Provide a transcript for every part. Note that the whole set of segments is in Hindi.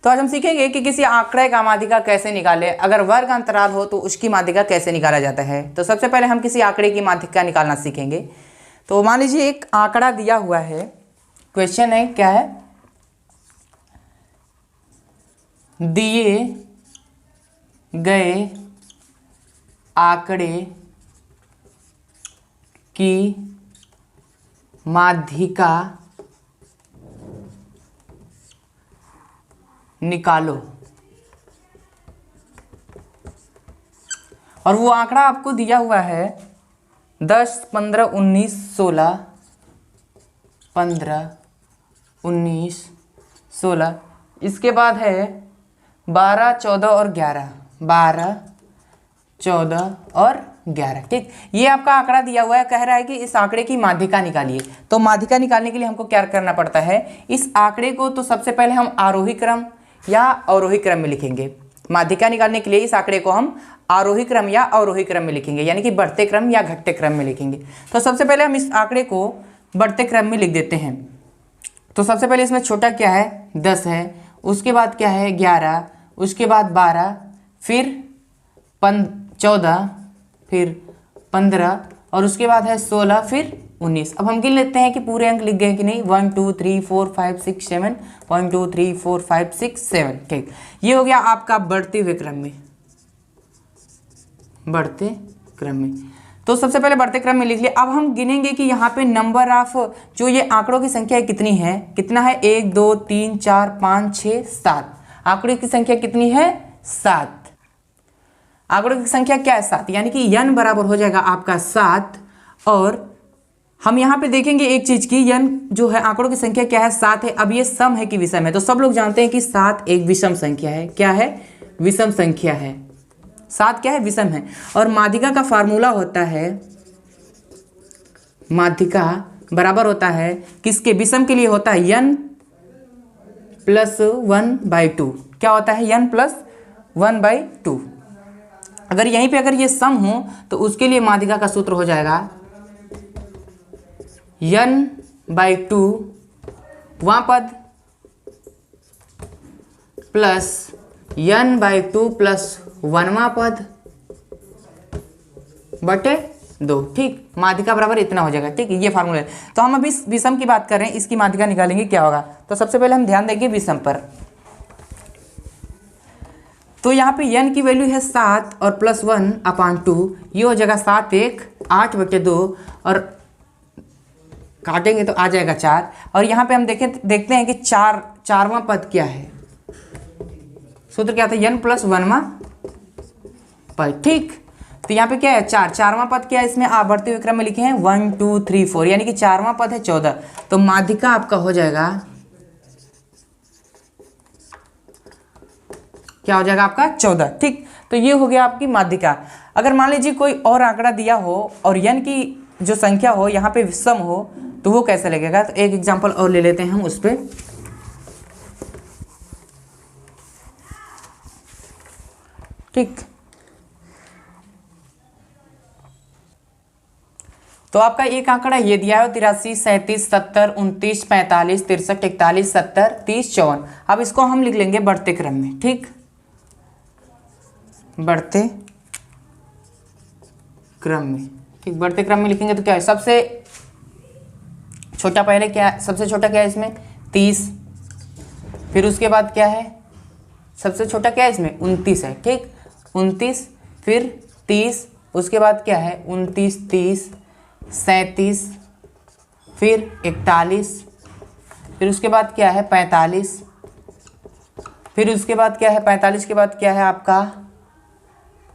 तो आज हम सीखेंगे कि किसी आंकड़े का माध्यिका कैसे निकाले, अगर वर्ग अंतराल हो तो उसकी माध्यिका कैसे निकाला जाता है। तो सबसे पहले हम किसी आंकड़े की माध्यिका निकालना सीखेंगे। तो मान लीजिए एक आंकड़ा दिया हुआ है, क्वेश्चन है क्या है, दिए गए आंकड़े की माध्यिका निकालो। और वो आंकड़ा आपको दिया हुआ है 10, 15, 19, 16, 15, 19, 16, इसके बाद है 12, 14 और 11, 12, 14 और 11। ठीक, ये आपका आंकड़ा दिया हुआ है, कह रहा है कि इस आंकड़े की माध्यिका निकालिए। तो माध्यिका निकालने के लिए हमको क्या करना पड़ता है, इस आंकड़े को तो सबसे पहले हम आरोही क्रम या अवरोही क्रम में लिखेंगे। माध्यिका निकालने के लिए इस आंकड़े को हम आरोही क्रम या अवरोही क्रम में लिखेंगे, यानी कि बढ़ते क्रम या घटते क्रम में लिखेंगे। तो सबसे पहले हम इस आंकड़े को बढ़ते क्रम में लिख देते हैं। तो सबसे पहले इसमें छोटा क्या है, 10 है, उसके बाद क्या है 11, उसके बाद 12, फिर 14, फिर 15 और उसके बाद है 16, फिर 19। अब हम गिन लेते हैं कि पूरे अंक लिख गए कि नहीं। 1 2 3 4 5 6 7, 1 2 3 4 5 6 7। ठीक, ये हो गया आपका बढ़ते हुए क्रम में, बढ़ते क्रम में। तो सबसे पहले बढ़ते क्रम में लिख लिया। अब हम गिनेंगे कि यहाँ पे नंबर ऑफ जो ये आंकड़ों की संख्या है कितनी है, कितना है 1 2 3 4 5 6 7। आंकड़ों की संख्या कितनी है 7। आंकड़ों की संख्या क्या है 7, यानी कि n बराबर हो जाएगा आपका 7। और हम यहाँ पे देखेंगे एक चीज की, n जो है आंकड़ों की संख्या क्या है 7 है। अब ये सम है कि विषम है, तो सब लोग जानते हैं कि 7 एक विषम संख्या है। क्या है, विषम संख्या है। 7 क्या है, विषम है। और माध्यिका का फार्मूला होता है, माध्यिका बराबर होता है किसके, विषम के लिए होता है n + 1/2। क्या होता है, n + 1/2। अगर यहीं पे अगर ये सम हो तो उसके लिए माध्यिका का सूत्र हो जाएगा n/2 वां पद प्लस n/2 प्लस 1वां पद बटे 2। ठीक, माध्यिका बराबर इतना हो जाएगा। ठीक, ये फार्मूला है। तो हम अभी विषम की बात कर रहे हैं, इसकी माध्यिका निकालेंगे क्या होगा। तो सबसे पहले हम ध्यान देंगे विषम पर। तो यहाँ पे n की वैल्यू है 7 और +1/2, ये हो जाएगा 7 1 8/2 और काटेंगे तो आ जाएगा 4। और यहाँ पे हम देखते हैं कि चारवां पद क्या है, सूत्र क्या था, n + 1वां पद। ठीक, तो यहाँ पे क्या है 4, चारवां पद क्या है, इसमें बढ़ते हुए क्रम में लिखे हैं 1 2 3 4, यानी कि चारवां पद है 14। तो माध्यिका आपका हो जाएगा, क्या हो जाएगा आपका 14। ठीक, तो ये हो गया आपकी माध्यिका। अगर मान लीजिए कोई और आंकड़ा दिया हो और n की जो संख्या हो यहाँ पे विषम हो तो वो कैसे लगेगा। तो एक एग्जांपल और ले लेते हैं हम उस पर। ठीक, तो आपका एक आंकड़ा ये दिया है 83 37 70 29 45 63 41 70 30 54। अब इसको हम लिख लेंगे बढ़ते क्रम में। ठीक, बढ़ते क्रम में। ठीक, बढ़ते क्रम में लिखेंगे तो क्या है, सबसे छोटा पहले क्या है, सबसे छोटा क्या है इसमें 30, फिर उसके बाद क्या है, सबसे छोटा क्या है इसमें 29 है। ठीक, 29, फिर 30, उसके बाद क्या है 29 30 37, फिर 41, फिर उसके बाद क्या है 45, फिर उसके बाद क्या है 45 के बाद क्या है आपका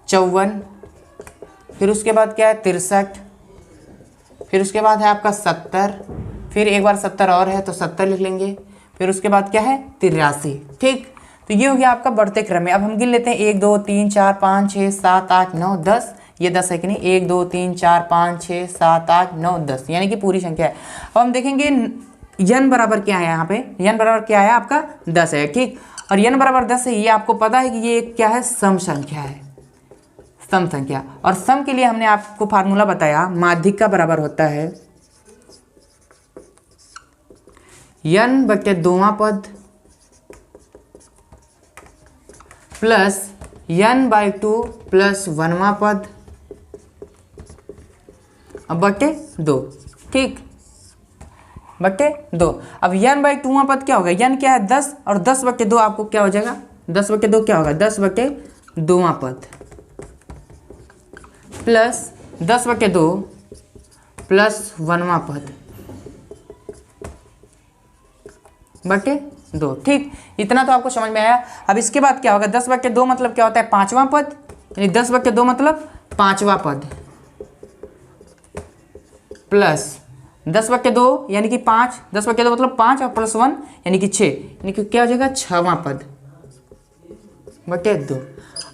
54, फिर उसके बाद क्या है 63, फिर उसके बाद है आपका 70, फिर एक बार 70 और है तो 70 लिख लेंगे, फिर उसके बाद क्या है 83। ठीक, तो ये हो गया आपका बढ़ते क्रम में। अब हम गिन लेते हैं 1 2 3 4 5 6 7 8 9 10। ये 10 है कि नहीं, 1 2 3 4 5 6 7 8 9 10, यानी कि पूरी संख्या है। अब हम देखेंगे n बराबर क्या है, यहाँ पे n बराबर क्या है आपका 10 है। ठीक, और n बराबर 10 है, ये आपको पता है कि ये क्या है, सम संख्या है, सम संख्या। और सम के लिए हमने आपको फार्मूला बताया, माध्यिका बराबर होता है n/2वां पद प्लस n/2 प्लस 1वां पद अब बटे 2, ठीक, बटे 2। अब n/2वां पद क्या होगा, n क्या है 10 और 10/2 आपको क्या हो जाएगा, 10/2 क्या होगा 10/2वां पद प्लस 10/2 प्लस 1वां पद बटे 2, ठीक। इतना तो आपको समझ में आया। अब इसके बाद क्या होगा, 10/2 मतलब क्या होता है 5वां पद, यानी 10/2 मतलब 5वां पद प्लस 10/2 यानी कि 5, 10/2 मतलब 5 और प्लस 1 यानी कि 6, यानी कि क्या हो जाएगा 6वां पद बटे 2।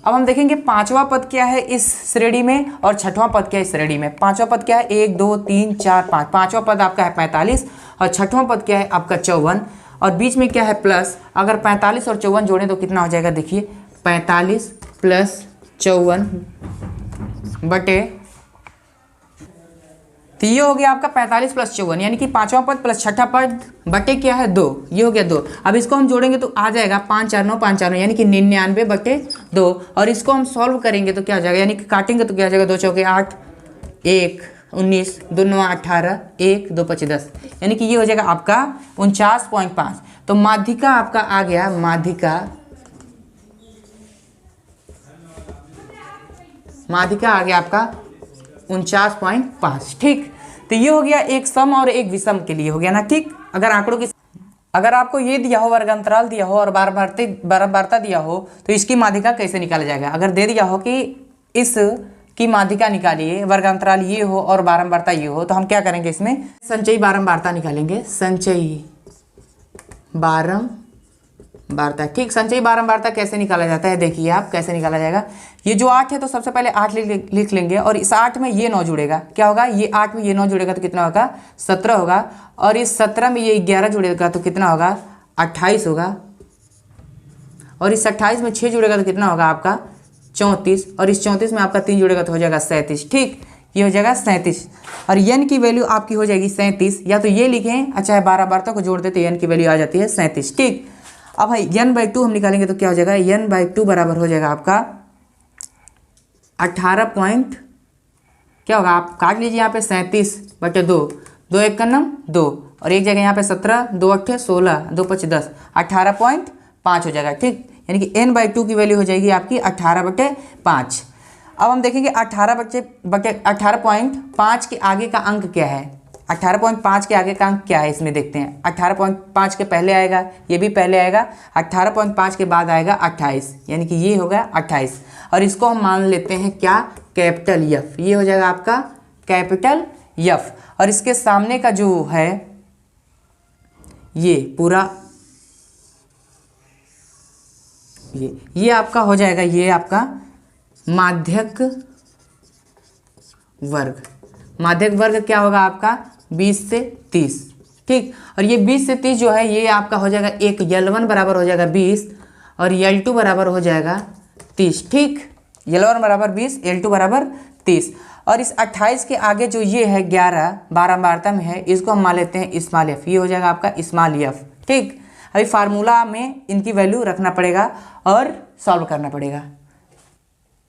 अब हम देखेंगे 5वां पद क्या है इस श्रेणी में और 6वां पद क्या है इस श्रेणी में। 5वां पद क्या है 1 2 3 4 5, 5वां पद आपका है 45 और 6वां पद क्या है आपका 54 और बीच में क्या है प्लस। अगर 45 और 54 जोड़ें तो कितना हो जाएगा, देखिए 45 प्लस 54 बटे, तो ये हो गया आपका 45 प्लस 54 यानी कि 5वां पद प्लस 6ठा पद बटे क्या है 2, ये हो गया 2। अब इसको हम जोड़ेंगे तो आ जाएगा 5 4 9 5 4 9 यानी कि 99 बटे 2 और इसको हम सॉल्व करेंगे तो क्या हो जाएगा, यानी कि काटेंगे तो क्या हो जाएगा 2 चौके 8 1 19 2 9 18 1 2 5 10 यानी कि ये हो जाएगा आपका 49.5। तो माध्यिका आपका आ गया, माध्यिका आ गया आपका 49.5, ठीक। तो ये हो गया एक सम और एक विषम के लिए हो गया ना, ठीक। अगर आंकड़ों की, अगर आपको ये दिया हो वर्गांतराल दिया हो और बारंबारता दिया हो तो इसकी माध्यिका कैसे निकाला जाएगा। अगर दे दिया हो कि इस की माध्यिका निकालिए, वर्गांतराल ये हो और बारंबारता ये हो, तो हम क्या करेंगे इसमें संचयी बारंबारता निकालेंगे, संचयी बारंबारता, ठीक। संचयी बारंबारता कैसे निकाला जाता है, देखिए आप कैसे निकाला जाएगा। ये जो 8 है तो सबसे पहले 8 लिख लेंगे और इस 8 में ये 9 जुड़ेगा, क्या होगा ये 8 में ये 9 जुड़ेगा तो कितना होगा 17 होगा और इस 17 में ये 11 जुड़ेगा तो कितना होगा 28 होगा और इस 28 में 6 जुड़ेगा तो कितना होगा आपका 34 और इस 34 में आपका 3 जुड़ेगा तो हो जाएगा 37, ठीक। ये हो जाएगा 37 और n की वैल्यू आपकी हो जाएगी 37, या तो ये लिखें, अच्छा है बारंबारता को जोड़ देते n की वैल्यू आ जाती है 37, ठीक। अब भाई n/2 हम निकालेंगे तो क्या हो जाएगा, n/2 बराबर हो जाएगा आपका 18 पॉइंट, क्या होगा आप काट लीजिए यहाँ पे 37/2, 2 1 का नम 2 और एक जगह यहाँ पे 17 2 8 16 2 5 10 18.5 हो जाएगा, ठीक। यानी कि n/2 की वैल्यू हो जाएगी आपकी 18/5। अब हम देखेंगे 18/5 के आगे का अंक क्या है, 18.5 के आगे का अंक क्या है इसमें देखते हैं। 18.5 के पहले आएगा, ये भी पहले आएगा, 18.5 के बाद आएगा 28 यानी कि ये होगा 28 और इसको हम मान लेते हैं क्या कैपिटल F, ये हो जाएगा आपका कैपिटल F और इसके सामने का जो है ये पूरा ये आपका हो जाएगा, ये आपका माध्यक वर्ग। माध्यक वर्ग क्या होगा आपका 20 से 30, ठीक। और ये 20 से 30 जो है ये आपका हो जाएगा एक L1 बराबर हो जाएगा 20 और L2 बराबर हो जाएगा 30, ठीक। L1 बराबर 20 L2 बराबर 30 और इस 28 के आगे जो ये है 11 बारंबारता में है, इसको हम मान लेते हैं स्मॉल f, ये हो जाएगा आपका स्मॉल f, ठीक। अभी फार्मूला में इनकी वैल्यू रखना पड़ेगा और सॉल्व करना पड़ेगा।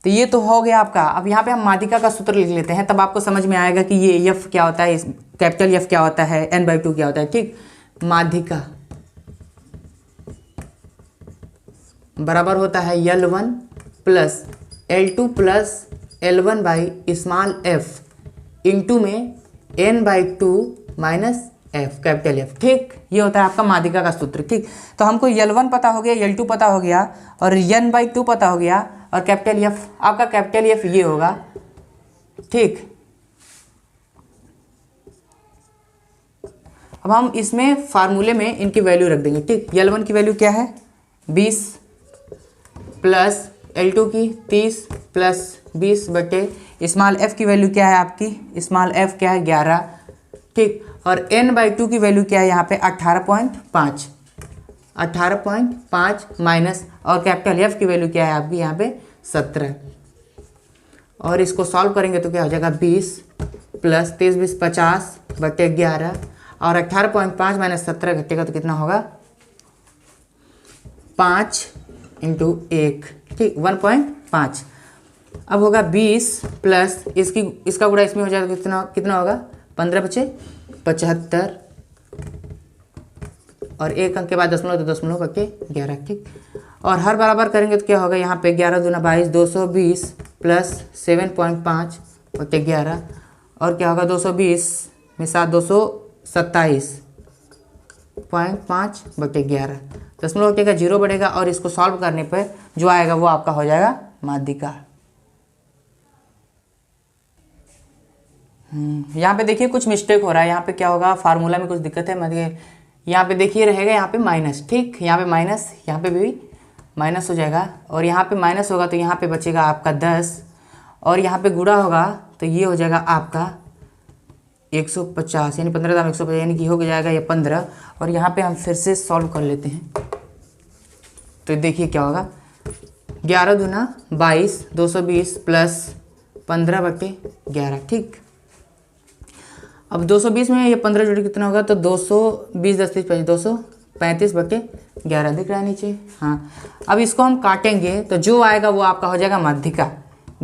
तो ये तो हो गया आपका। अब यहाँ पे हम माध्यिका का सूत्र लिख लेते हैं, तब आपको समझ में आएगा कि ये f क्या होता है, कैपिटल F क्या होता है, n/2 क्या होता है, ठीक। माध्यिका बराबर होता है L1 plus L2 plus L1 by small f into में n/2 minus f capital F, ठीक। ये होता है आपका माध्यिका का सूत्र, ठीक। तो हमको L1 पता हो गया, L2 पता हो गया और n/2 पता हो गया और कैपिटल F, आपका कैपिटल F ये होगा, ठीक। अब हम इसमें फार्मूले में इनकी वैल्यू रख देंगे, ठीक। L1 की वैल्यू क्या है 20 प्लस L2 की 30 प्लस 20 बटे स्मॉल f की वैल्यू क्या है आपकी, स्मॉल f क्या है 11, ठीक। और n/2 की वैल्यू क्या है यहाँ पे 18.5 माइनस और कैपिटल F की वैल्यू क्या है आपकी यहाँ पे 17 और इसको सॉल्व करेंगे तो क्या हो जाएगा 20 प्लस 23 20 50 बटे 11 और 18.5 माइनस 17 घटेगा तो कितना होगा 5 इंटू 1, ठीक 1.5। अब होगा 20 प्लस इसका गुणा इसमें हो जाएगा कितना होगा 15 बचे 75 और 1 अंक के बाद दशमलव तो दशमलव बटे 11, ठीक। और हर बराबर करेंगे तो क्या होगा यहाँ पे 11 दूना 22 220 प्लस 7.5 बटे 11 और क्या होगा 220 में 7 227.5 बटे 11, दशमलव बटेगा 0 बढ़ेगा और इसको सॉल्व करने पर जो आएगा वो आपका हो जाएगा माध्यिका। यहाँ पे देखिए कुछ मिस्टेक हो रहा है, यहाँ पे क्या होगा फार्मूला में कुछ दिक्कत है, मतलब यहाँ पे देखिए रहेगा यहाँ पे माइनस, ठीक, यहाँ पे माइनस, यहाँ पे भी माइनस हो जाएगा और यहाँ पे माइनस होगा तो यहाँ पे बचेगा आपका 10 और यहाँ पे गुणा होगा तो ये हो जाएगा आपका 150 यानी 15 दाम 150 यानी कि हो जाएगा ये 15 और यहाँ पे हम फिर से सॉल्व कर लेते हैं। तो देखिए क्या होगा 11 दूना 22 220 प्लस 15 बटे 11, ठीक। अब 220 में ये 15 जोड़ कितना होगा तो 220 10 30 235 बटे 11 दिख रहा है नीचे, हाँ। अब इसको हम काटेंगे तो जो आएगा वो आपका हो जाएगा माध्यिका।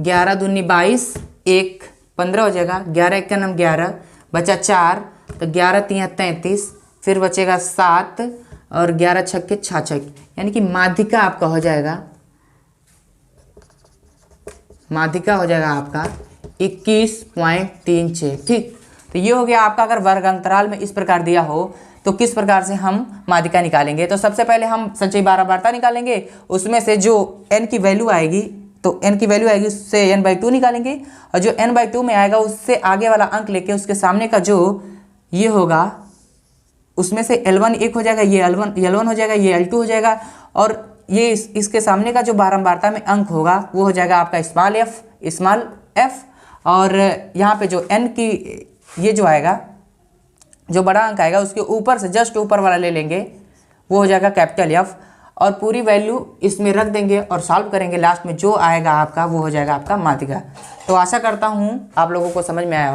11 दूनी 22 1 15 हो जाएगा, 11 एक का नाम 11 बचा 4 तो 11 3 33 फिर बचेगा 7 और 11 छक्के 66 यानी कि माध्यिका आपका हो जाएगा, माध्यिका हो जाएगा आपका 21.36, ठीक। तो ये हो गया आपका। अगर वर्ग अंतराल में इस प्रकार दिया हो तो किस प्रकार से हम माध्यिका निकालेंगे। तो सबसे पहले हम संचयी बारंबारता निकालेंगे, उसमें से जो n की वैल्यू आएगी तो n की वैल्यू आएगी उससे n/2 निकालेंगे और जो n/2 में आएगा उससे आगे वाला अंक लेके उसके सामने का जो ये होगा उसमें से L1 1 हो जाएगा, ये L1 हो जाएगा, ये L2 हो जाएगा और ये इसके सामने का जो बारंबारता में अंक होगा वो हो जाएगा आपका स्मॉल f और यहाँ पे जो n की ये जो आएगा जो बड़ा अंक आएगा उसके ऊपर से जस्ट ऊपर वाला ले लेंगे वो हो जाएगा कैपिटल F और पूरी वैल्यू इसमें रख देंगे और सॉल्व करेंगे, लास्ट में जो आएगा आपका वो हो जाएगा आपका माध्यिका। तो आशा करता हूँ आप लोगों को समझ में आया होगा।